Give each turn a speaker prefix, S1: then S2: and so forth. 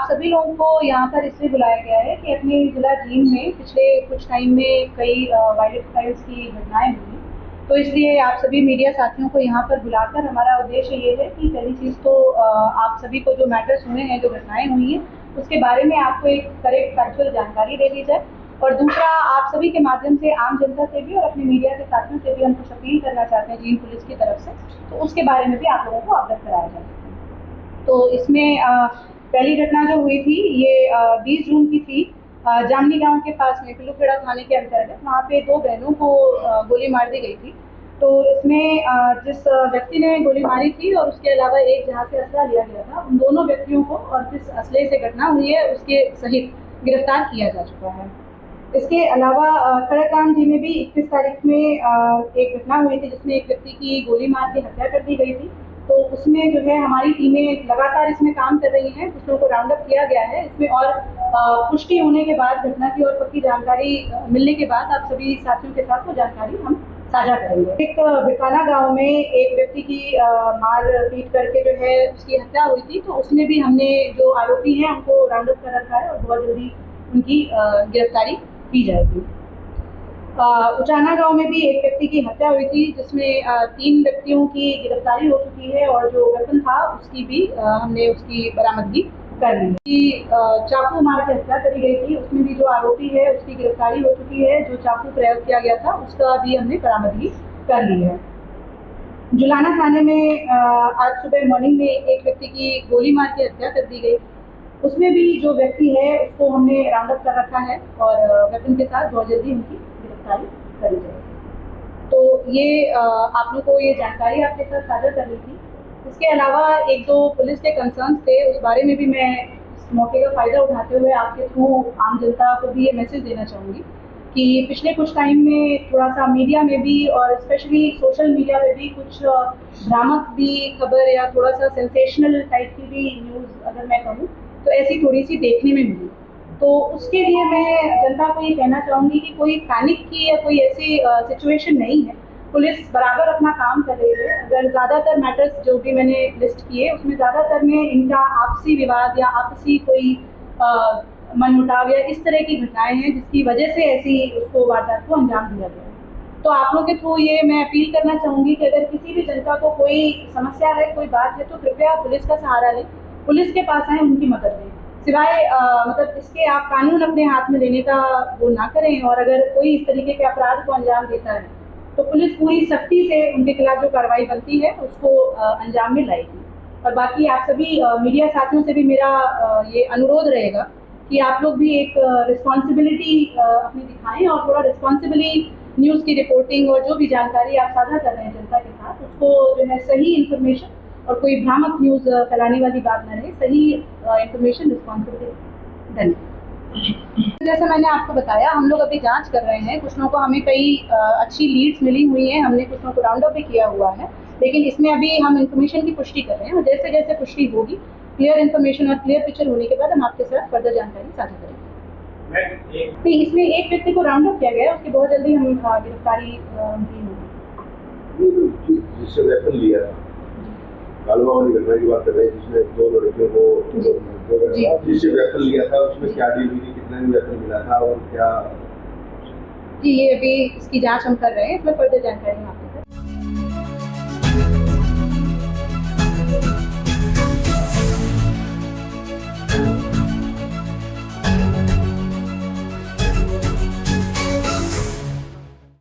S1: सभी लोगों को यहाँ पर इसलिए बुलाया गया है कि अपने जिला जींद में पिछले कुछ टाइम में कई वायलेंट क्राइम्स की घटनाएं हुई, तो इसलिए आप सभी मीडिया साथियों को यहाँ पर बुलाकर हमारा उद्देश्य ये है कि पहली चीज़ तो आप सभी को जो मैटर्स हुए हैं, जो घटनाएं हुई हैं, उसके बारे में आपको एक करेक्ट फैक्चुअल जानकारी दे दी जाए। और दूसरा, आप सभी के माध्यम से आम जनता से भी और अपने मीडिया के साथियों से भी हम कुछ अपील करना चाहते हैं जींद पुलिस की तरफ से, तो उसके बारे में भी आप लोगों को अवगत कराया जा सके। तो इसमें पहली घटना जो हुई थी ये 20 जून की थी। जामनी गांव के पास में पिलूखेड़ा थाने के अंतर्गत वहाँ पे दो बहनों को गोली मार दी गई थी। तो इसमें जिस व्यक्ति ने गोली मारी थी और उसके अलावा एक जहाँ से असला लिया गया था, उन दोनों व्यक्तियों को और जिस असले से घटना हुई है उसके सहित गिरफ्तार किया जा चुका है। इसके अलावा खड़गकाम जी में भी 21 तारीख में एक घटना हुई थी जिसमें एक व्यक्ति की गोली मार के हत्या कर दी गई थी। तो उसमें जो है हमारी टीमें लगातार इसमें काम कर रही हैं, कुछ लोगों को राउंड अप किया गया है इसमें, और पुष्टि होने के बाद, घटना की और पक्की जानकारी मिलने के बाद आप सभी साथियों के साथ वो जानकारी हम साझा करेंगे। एक बिटाना गांव में एक व्यक्ति की मार पीट करके जो है उसकी हत्या हुई थी, तो उसमें भी हमने जो आरोपी हैं उनको राउंड अप कर रखा है और बहुत जल्दी उनकी गिरफ्तारी की जाएगी। उचाना गांव में भी एक व्यक्ति की हत्या हुई थी जिसमें 3 व्यक्तियों की गिरफ्तारी हो चुकी है और जो वेपन था उसकी भी हमने उसकी बरामदगी कर ली है। चाकू मार के हत्या करी गई थी, उसमें भी जो आरोपी है उसकी गिरफ्तारी हो चुकी है। जो चाकू प्रयोग किया गया था उसका भी हमने बरामदगी कर ली है। जुलाना थाने में आज सुबह मॉर्निंग में एक व्यक्ति की गोली मार के हत्या कर दी गई, उसमें भी जो व्यक्ति है उसको हमने राउंड अप कर रखा है और वेपन के साथ बहुत जल्दी उनकी गिरफ्तारी करी जाएगी। तो ये आप लोगों को ये जानकारी आपके साथ साझा कर रही थी। इसके अलावा एक दो पुलिस के कंसर्न्स थे, उस बारे में भी मैं इस मौके का फ़ायदा उठाते हुए आपके थ्रू आम जनता को भी ये मैसेज देना चाहूँगी कि पिछले कुछ टाइम में थोड़ा सा मीडिया में भी और स्पेशली सोशल मीडिया में भी कुछ भ्रामक भी खबर या थोड़ा सा सेंसेशनल टाइप की भी न्यूज़ अगर मैं कहूँ तो ऐसी थोड़ी सी देखने में मिली। तो उसके लिए मैं जनता को ये कहना चाहूँगी कि कोई पैनिक की या कोई ऐसी सिचुएशन नहीं है। पुलिस बराबर अपना काम कर रही है। अगर ज़्यादातर मैटर्स जो भी मैंने लिस्ट किए उसमें ज़्यादातर में इनका आपसी विवाद या आपसी कोई मनमुटाव या इस तरह की घटनाएं हैं जिसकी वजह से ऐसी उसको वारदात को अंजाम दिया गया है। तो आप लोगों के थ्रू ये मैं अपील करना चाहूँगी कि अगर किसी भी जनता को कोई समस्या है, कोई बात है, तो कृपया पुलिस का सहारा लें, पुलिस के पास आएँ, उनकी मदद लें। सिवाय मतलब इसके आप कानून अपने हाथ में लेने का वो ना करें, और अगर कोई इस तरीके के अपराध को अंजाम देता है तो पुलिस पूरी सख्ती से उनके खिलाफ जो कार्रवाई बनती है उसको अंजाम में लाएगी। और बाकी आप सभी मीडिया साथियों से भी मेरा ये अनुरोध रहेगा कि आप लोग भी एक रिस्पॉन्सिबिलिटी अपनी दिखाएं और थोड़ा रिस्पॉन्सिबली न्यूज़ की रिपोर्टिंग और जो भी जानकारी आप साझा कर रहे हैं जनता के साथ, उसको जो है सही इन्फॉर्मेशन और कोई भ्रामक न्यूज़ फैलाने वाली बात न रहे, सही इन्फॉर्मेशन रिस्पॉन्सिबिलिटी। धन्यवाद। जैसे मैंने आपको बताया, हम लोग अभी जांच कर रहे हैं। कुछ लोगों को हमें कई अच्छी लीड्स मिली हुई हैं, हमने कुछ लोगों को राउंड अप भी किया हुआ है, लेकिन इसमें अभी हम इन्फॉर्मेशन की पुष्टि कर रहे हैं और जैसे जैसे पुष्टि होगी, क्लियर इन्फॉर्मेशन और क्लियर पिक्चर होने के बाद हम आपके साथ फर्दर जानकारी साझा करेंगे। तो इसमें एक व्यक्ति को राउंड अप किया गया है, उसकी बहुत जल्दी हम गिरफ्तारी होगी।
S2: जिससे वेपन लिया कालवा वाली घटना की बात कर रहे हैं जिसमें 2 लड़कियों को जिससे वेपन लिया था, उसमें क्या डील हुई, कितना वेपन मिला था और क्या?
S1: जी, ये अभी इसकी जांच हम कर रहे हैं, इसमें फर्दर जानकारी हम आपको